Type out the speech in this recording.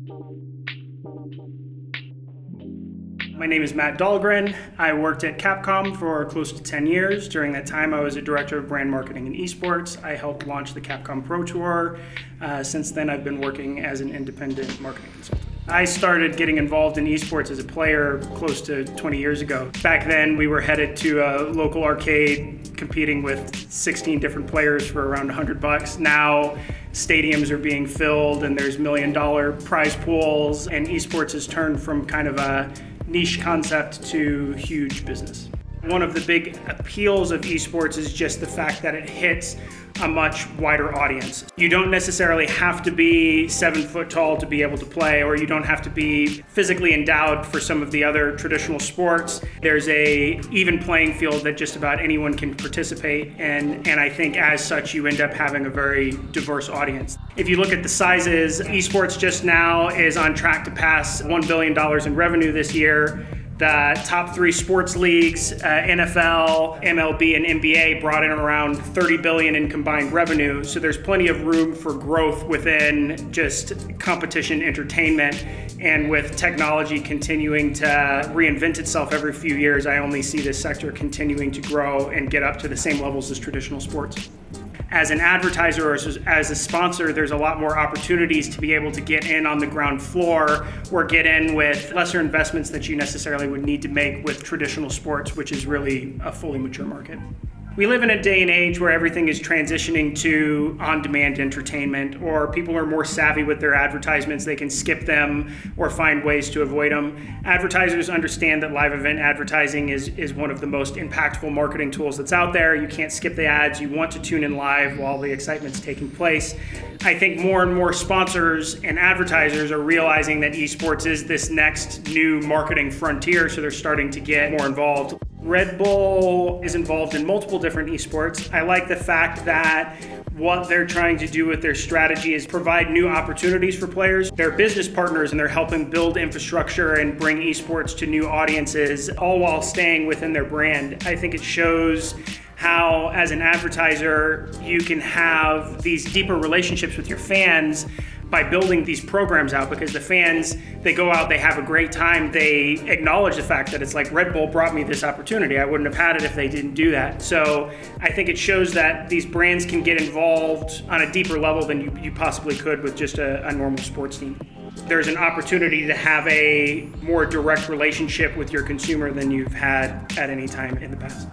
My name is Matt Dahlgren. I worked at Capcom for close to 10 years. During that time, I was a director of brand marketing and esports. I helped launch the Capcom Pro Tour. Since then, I've been working as an independent marketing consultant. I started getting involved in esports as a player close to 20 years ago. Back then, we were headed to a local arcade competing with 16 different players for around $100. Now, stadiums are being filled and there's $1 million prize pools, and esports has turned from kind of a niche concept to huge business. One of the big appeals of esports is just the fact that it hits a much wider audience. You don't necessarily have to be 7 foot tall to be able to play, or you don't have to be physically endowed for some of the other traditional sports. There's a even playing field that just about anyone can participate, and I think as such you end up having a very diverse audience. If you look at the sizes, esports just now is on track to pass $1 billion in revenue this year. The top 3 sports leagues, NFL, MLB, and NBA, brought in around $30 billion in combined revenue. So there's plenty of room for growth within just competition entertainment. And with technology continuing to reinvent itself every few years, I only see this sector continuing to grow and get up to the same levels as traditional sports. As an advertiser or as a sponsor, there's a lot more opportunities to be able to get in on the ground floor or get in with lesser investments that you necessarily would need to make with traditional sports, which is really a fully mature market. We live in a day and age where everything is transitioning to on-demand entertainment, or people are more savvy with their advertisements. They can skip them or find ways to avoid them. Advertisers understand that live event advertising is one of the most impactful marketing tools that's out there. You can't skip the ads. You want to tune in live while the excitement's taking place. I think more and more sponsors and advertisers are realizing that esports is this next new marketing frontier, so they're starting to get more involved. Red Bull is involved in multiple different esports. I like the fact that what they're trying to do with their strategy is provide new opportunities for players. They're business partners and they're helping build infrastructure and bring esports to new audiences, all while staying within their brand. I think it shows how, as an advertiser, you can have these deeper relationships with your fans by building these programs out, because the fans, they go out, they have a great time, they acknowledge the fact that it's like, Red Bull brought me this opportunity. I wouldn't have had it if they didn't do that. So I think it shows that these brands can get involved on a deeper level than you possibly could with just a normal sports team. There's an opportunity to have a more direct relationship with your consumer than you've had at any time in the past.